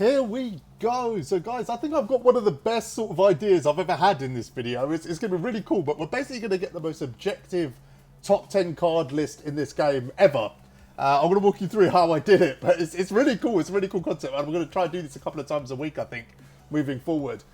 Here we go. So guys, I think I've got one of the best sort of ideas I've ever had in this video. It's going to be really cool, but we're basically going to get the most objective top 10 card list in this game ever. I'm going to walk you through how I did it, but it's really cool. It's a really cool concept, and we're going to try and do this a couple of times a week, I think, moving forward.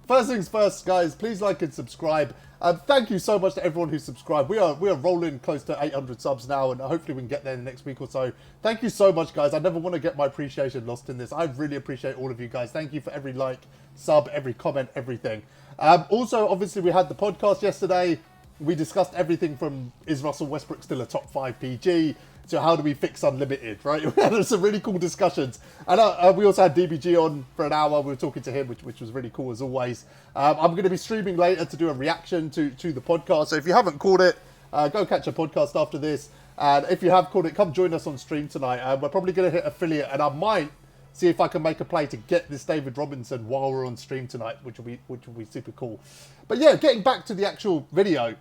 First things first, guys, please like and subscribe. Thank you so much to everyone who subscribed. We are rolling close to 800 subs now, and hopefully we can get there in the next week or so. Thank you so much, guys. I never want to get my appreciation lost in this. I really appreciate all of you guys. Thank you for every like, sub, every comment, everything. Also, obviously, we had the podcast yesterday. We discussed everything from, is Russell Westbrook still a top 5 PG? So how do we fix unlimited, right? We had some really cool discussions. And we also had DBG on for an hour. We were talking to him, which was really cool as always. I'm going to be streaming later to do a reaction to the podcast. So if you haven't caught it, go catch a podcast after this. And if you have caught it, come join us on stream tonight. We're probably going to hit affiliate, and I might see if I can make a play to get this David Robinson while we're on stream tonight, which will be super cool. But yeah, getting back to the actual video.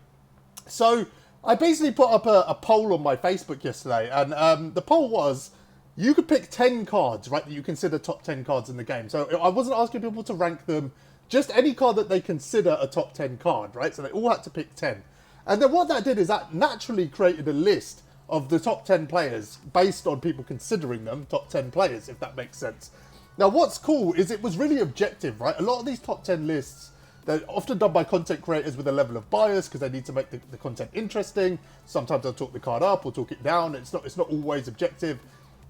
So I basically put up a poll on my Facebook yesterday, and the poll was, you could pick 10 cards, right, that you consider top 10 cards in the game. So I wasn't asking people to rank them, just any card that they consider a top 10 card, right? So they all had to pick 10. And then what that did is that naturally created a list of the top 10 players based on people considering them top 10 players, if that makes sense. Now, what's cool is it was really objective, right? A lot of these top 10 lists, they're often done by content creators with a level of bias because they need to make the content interesting. Sometimes they'll talk the card up or talk it down. It's not always objective.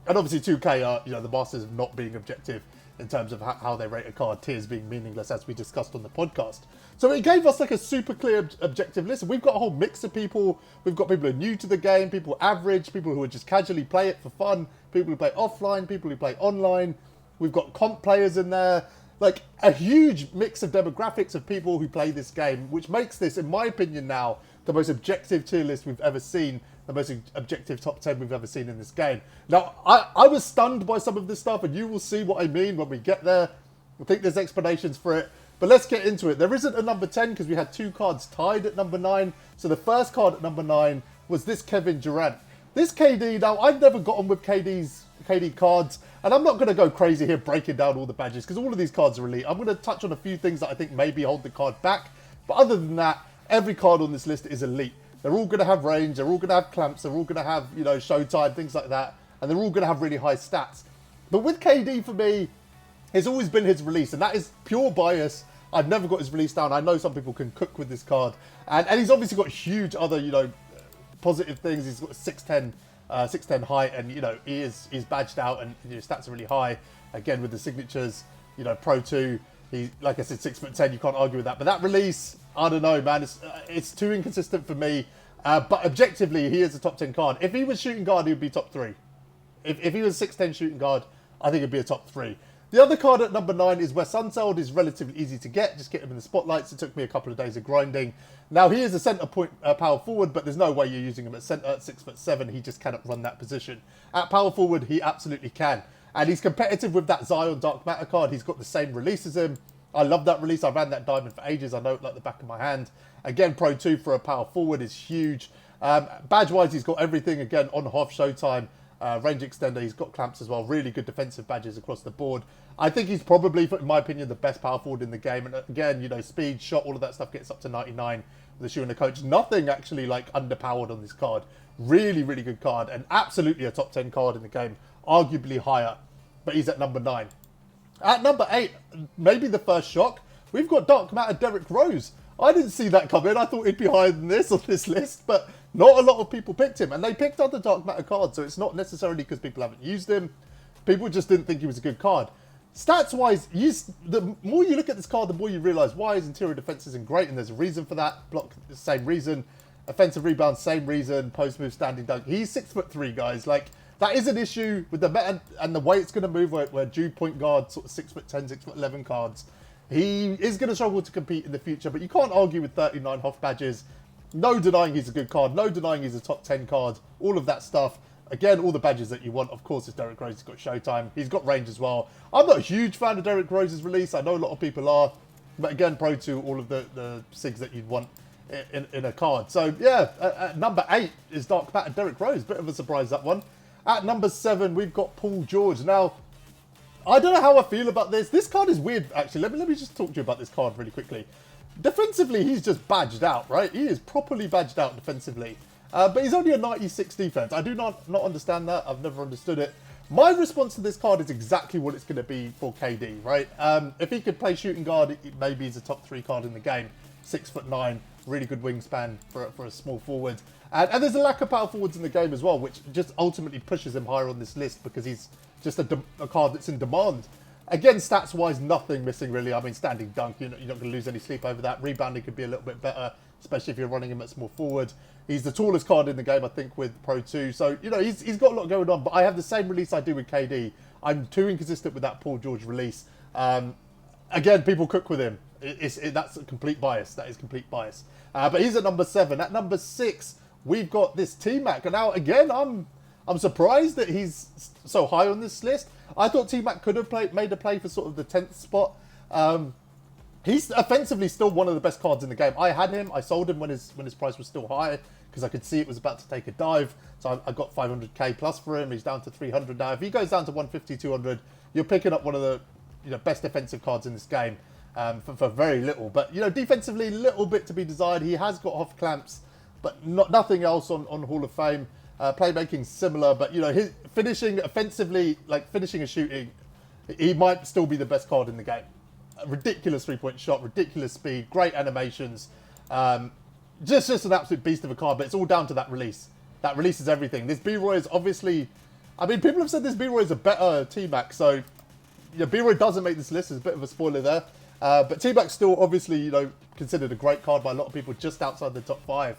And obviously 2K are, the masters of not being objective in terms of how they rate a card, tiers being meaningless, as we discussed on the podcast. So it gave us like a super clear objective list. We've got a whole mix of people. We've got people who are new to the game, people average, people who would just casually play it for fun, people who play offline, people who play online. We've got comp players in there. Like a huge mix of demographics of people who play this game, which makes this, in my opinion now, the most objective tier list we've ever seen, the most objective top 10 we've ever seen in this game. Now, I was stunned by some of this stuff, and you will see what I mean when we get there. I think there's explanations for it, but let's get into it. There isn't a number 10 because we had 2 cards tied at number 9. So the first card at number 9 was this Kevin Durant. This KD, now I've never gotten with KD cards, and I'm not going to go crazy here breaking down all the badges because all of these cards are elite. I'm going to touch on a few things that I think maybe hold the card back, but other than that, every card on this list is elite. They're all going to have range, they're all going to have clamps, they're all going to have, showtime, things like that, and they're all going to have really high stats. But with KD, for me, it's always been his release, and that is pure bias. I've never got his release down. I know some people can cook with this card, and he's obviously got huge other, positive things. He's got 6'10 height, and he's badged out, and his stats are really high. Again with the signatures, Pro 2. He, like I said, 6'10". You can't argue with that. But that release, I don't know, man. It's too inconsistent for me. But objectively, he is a top 10 card. If he was shooting guard, he would be top 3. If he was 6'10 shooting guard, I think it'd be a top 3. The other card at number 9 is Wes Unseld. Is relatively easy to get. Just get him in the spotlights. It took me a couple of days of grinding. Now, he is a centre point power forward, but there's no way you're using him at centre at 6'7". He just cannot run that position. At power forward, he absolutely can. And he's competitive with that Zion Dark Matter card. He's got the same release as him. I love that release. I ran that diamond for ages. I know it like the back of my hand. Again, Pro 2 for a power forward is huge. Badge-wise, he's got everything. Again, on-half showtime. Range extender, he's got clamps as well. Really good defensive badges across the board. I think he's probably, in my opinion, the best power forward in the game. And again, speed, shot, all of that stuff gets up to 99 with the shoe and the coach. Nothing actually like underpowered on this card. Really, really good card, and absolutely a top 10 card in the game. Arguably higher, but he's at number 9. At number 8, maybe the first shock, we've got Dark Matter Derrick Rose. I didn't see that coming. I thought he'd be higher than this on this list, but not a lot of people picked him. And they picked other Dark Matter cards, so it's not necessarily because people haven't used him. People just didn't think he was a good card. Stats-wise, the more you look at this card, the more you realise why his interior defence isn't great, and there's a reason for that. Block, the same reason. Offensive rebound, same reason. Post move, standing dunk. He's 6'3", guys. Like, that is an issue with the meta and the way it's going to move, where due point guard, sort of 6'10", 6'11" cards. He is going to struggle to compete in the future, but you can't argue with 39 Hoff badges. No denying he's a good card. No denying he's a top 10 card. All of that stuff. Again, all the badges that you want. Of course, it's Derrick Rose. He's got showtime. He's got range as well. I'm not a huge fan of Derrick Rose's release. I know a lot of people are. But again, Pro 2, all of the SIGs that you'd want in a card. So, yeah, at number 8 is Dark Matter Derrick Rose. Bit of a surprise, that one. At number 7, we've got Paul George. Now, I don't know how I feel about this. This card is weird, actually. Let me just talk to you about this card really quickly. Defensively, he's just badged out, right? He is properly badged out defensively. But he's only a 96 defense. I do not understand that. I've never understood it. My response to this card is exactly what it's going to be for KD, right? If he could play shooting guard, maybe he's a top 3 card in the game. 6'9", really good wingspan for a small forward. And there's a lack of power forwards in the game as well, which just ultimately pushes him higher on this list because he's just a card that's in demand. Again, stats-wise, nothing missing really. I mean, standing dunk, you're not going to lose any sleep over that. Rebounding could be a little bit better, especially if you're running him at small forward. He's the tallest card in the game, I think, with Pro 2. So, he's got a lot going on. But I have the same release I do with KD. I'm too inconsistent with that Paul George release. Again, people cook with him. That's a complete bias. That is complete bias. But he's at number 7. At number 6, we've got this TMac. And now, again, I'm surprised that he's so high on this list. I thought TMac could have made a play for sort of the 10th spot. He's offensively still one of the best cards in the game. I had him. I sold him when his price was still high because I could see it was about to take a dive. So I got 500k plus for him. He's down to 300 now. If he goes down to 150, 200, you're picking up one of the best defensive cards in this game for very little. But defensively, a little bit to be desired. He has got off clamps, but nothing else on Hall of Fame. Playmaking similar, but his finishing offensively, like finishing and shooting, he might still be the best card in the game. A ridiculous 3-point shot, ridiculous speed, great animations, just an absolute beast of a card. But it's all down to that release. That release is everything. This B-Roy is obviously, I mean, people have said this B-Roy is a better T-Mac, so B-Roy doesn't make this list. There's a bit of a spoiler there, but T-Mac's still obviously considered a great card by a lot of people, just outside the top 5.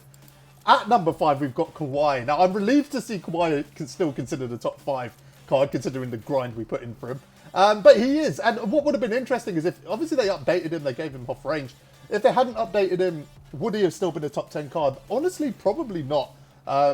At number 5, we've got Kawhi. Now, I'm relieved to see Kawhi still considered a top 5 card, considering the grind we put in for him. But he is. And what would have been interesting is if, obviously, they updated him, they gave him off range. If they hadn't updated him, would he have still been a top 10 card? Honestly, probably not.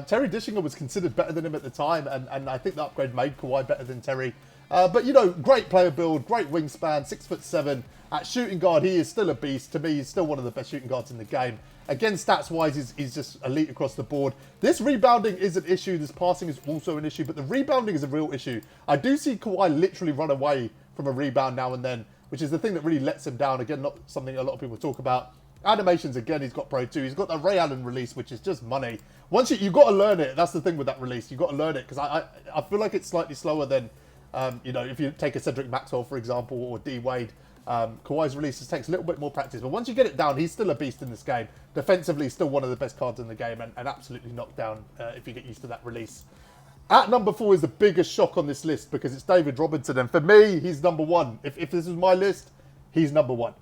Terry Dishinger was considered better than him at the time, and I think the upgrade made Kawhi better than Terry. But, great player build, great wingspan, 6'7". At shooting guard, he is still a beast. To me, he's still one of the best shooting guards in the game. Again, stats-wise, he's just elite across the board. This rebounding is an issue. This passing is also an issue. But the rebounding is a real issue. I do see Kawhi literally run away from a rebound now and then, which is the thing that really lets him down. Again, not something a lot of people talk about. Animations, again, he's got Pro 2. He's got the Ray Allen release, which is just money. Once you've got to learn it. That's the thing with that release. You've got to learn it. Because I feel like it's slightly slower than, if you take a Cedric Maxwell, for example, or D. Wade. Kawhi's releases takes a little bit more practice, but once you get it down, he's still a beast in this game. Defensively, still one of the best cards in the game, and absolutely knocked down if you get used to that release. At number 4 is the biggest shock on this list because it's David Robinson, and for me, he's number 1. If this is my list, he's number 1.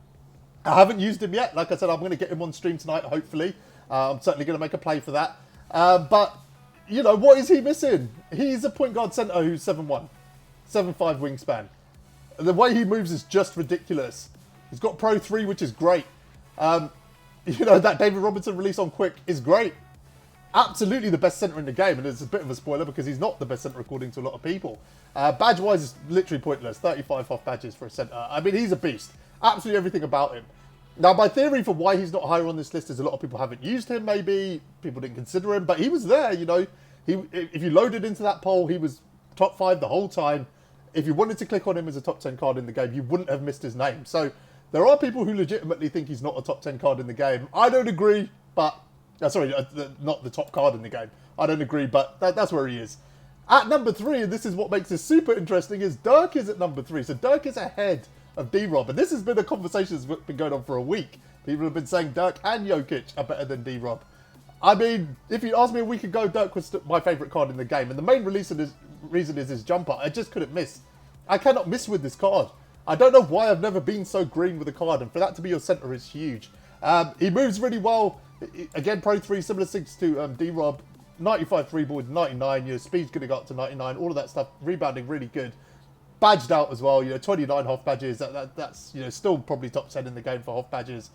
I haven't used him yet. Like I said, I'm going to get him on stream tonight, hopefully. I'm certainly going to make a play for that. But, what is he missing? He's a point guard center who's 7'1", 7'5" wingspan. The way he moves is just ridiculous. He's got Pro 3, which is great. That David Robinson release on Quick is great. Absolutely the best center in the game, and it's a bit of a spoiler because he's not the best center according to a lot of people. Badge-wise, is literally pointless. 35 off badges for a center. I mean, he's a beast. Absolutely everything about him. Now, my theory for why he's not higher on this list is a lot of people haven't used him, maybe. People didn't consider him, but he was there, If you loaded into that poll, he was top 5 the whole time. If you wanted to click on him as a top 10 card in the game, you wouldn't have missed his name. So there are people who legitimately think he's not a top 10 card in the game. I don't agree, but... not the top card in the game. I don't agree, but that's where he is. At number 3, and this is what makes this super interesting, is Dirk is at number 3. So Dirk is ahead of D-Rob. And this has been a conversation that's been going on for a week. People have been saying Dirk and Jokic are better than D-Rob. I mean, if you asked me a week ago, Dirk was my favourite card in the game. And the main reason is his jumper. I just couldn't miss. I cannot miss with this card. I don't know why I've never been so green with a card. And for that to be your centre is huge. He moves really well. Again, Pro 3, similar things to D-Rob. 95 3 boards, 99. Your speed's going to go up to 99. All of that stuff. Rebounding really good. Badged out as well. 29 Hoff badges. That's still probably top 10 in the game for Hoff badges.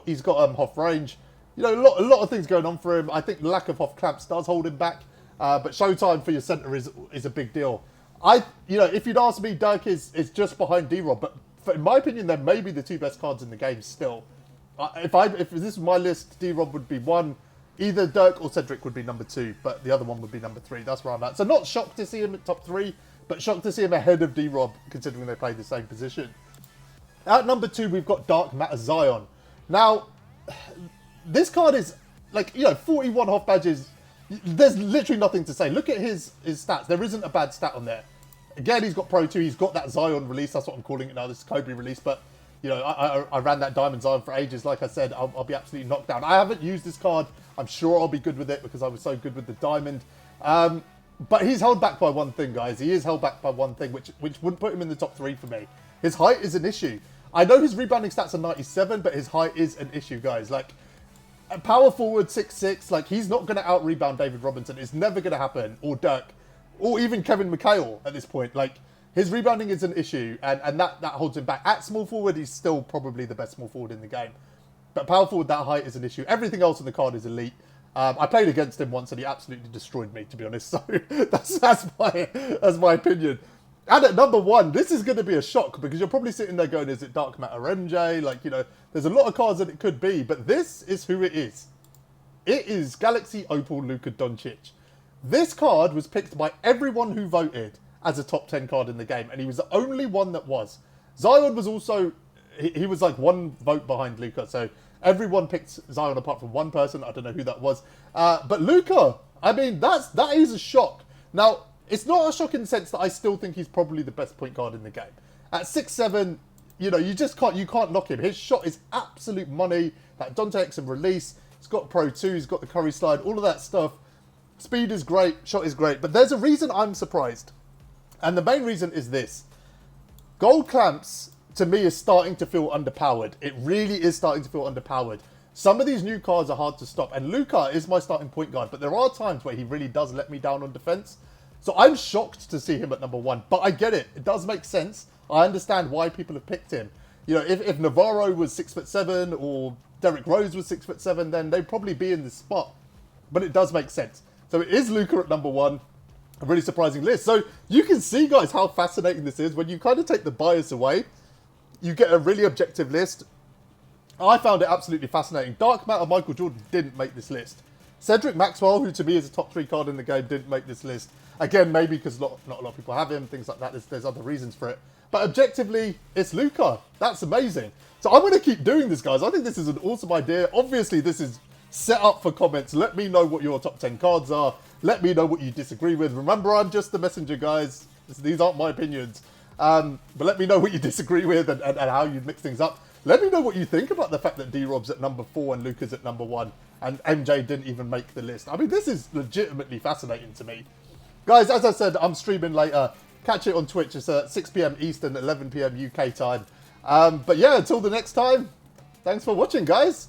He's got Hoff range. A lot of things going on for him. I think the lack of Hoff clamps does hold him back. But showtime for your centre is a big deal. If you'd asked me, Dirk is just behind D-Rob. But in my opinion, they're maybe the 2 best cards in the game still. If this is my list, D-Rob would be 1, either Dirk or Cedric would be number 2, but the other one would be number 3. That's where I'm at. So not shocked to see him at top 3, but shocked to see him ahead of D-Rob, considering they play the same position. At number 2, we've got Dark Matter Zion. Now, this card is, like, you know, 41 half badges. There's literally nothing to say. Look at his stats. There isn't a bad stat on there. Again, he's got Pro 2. He's got that Zion release. That's what I'm calling it now. This is Kobe release. But, you know, I ran that Diamond Zion for ages. Like I said, I'll be absolutely knocked down. I haven't used this card. I'm sure I'll be good with it because I was so good with the Diamond. But he's held back by one thing, guys. He is held back by one thing, which wouldn't put him in the top 3 for me. His height is an issue. I know his rebounding stats are 97, but his height is an issue, guys. Like, a power forward 6'6", like, he's not going to out-rebound David Robinson. It's never going to happen. Or Dirk. Or even Kevin McHale at this point. Like, his rebounding is an issue, and that holds him back. At small forward, he's still probably the best small forward in the game. But power forward, that height is an issue. Everything else on the card is elite. I played against him once, and he absolutely destroyed me, to be honest. So, that's my opinion. And at number 1, this is going to be a shock because you're probably sitting there going, is it Dark Matter MJ? Like, you know, there's a lot of cards that it could be, but this is who it is. It is Galaxy Opal Luka Doncic. This card was picked by everyone who voted as a top 10 card in the game, and he was the only one that was. Zion was also, he was like 1 vote behind Luka, so everyone picked Zion apart from one person. I don't know who that was. But Luka, I mean, that is a shock. Now, it's not a shock in the sense that I still think he's probably the best point guard in the game. At 6'7", you know, you can't knock him. His shot is absolute money. That Dante Exum release, he's got Pro 2, he's got the Curry slide, all of that stuff. Speed is great, shot is great, but there's a reason I'm surprised. And the main reason is this. Gold Clamps, to me, is starting to feel underpowered. It really is starting to feel underpowered. Some of these new cards are hard to stop, and Luka is my starting point guard, but there are times where he really does let me down on defense. So I'm shocked to see him at number 1, but I get it. It does make sense. I understand why people have picked him. You know, if Navarro was 6'7" or Derrick Rose was 6'7", then they'd probably be in this spot. But it does make sense. So it is Luka at number 1. A really surprising list. So you can see, guys, how fascinating this is. When you kind of take the bias away, you get a really objective list. I found it absolutely fascinating. Dark Matter Michael Jordan didn't make this list. Cedric Maxwell, who to me is a top 3 card in the game, didn't make this list. Again, maybe because not a lot of people have him, things like that. There's other reasons for it. But objectively, it's Luka. That's amazing. So I'm going to keep doing this, guys. I think this is an awesome idea. Obviously, this is set up for comments. Let me know what your top 10 cards are. Let me know what you disagree with. Remember, I'm just the messenger, guys. These aren't my opinions. But let me know what you disagree with and how you mix things up. Let me know what you think about the fact that D-Rob's at number 4 and Luka's at number 1. And MJ didn't even make the list. I mean, this is legitimately fascinating to me. Guys, as I said, I'm streaming later. Catch it on Twitch. It's at 6 PM Eastern, 11 PM UK time. But yeah, until the next time, thanks for watching, guys.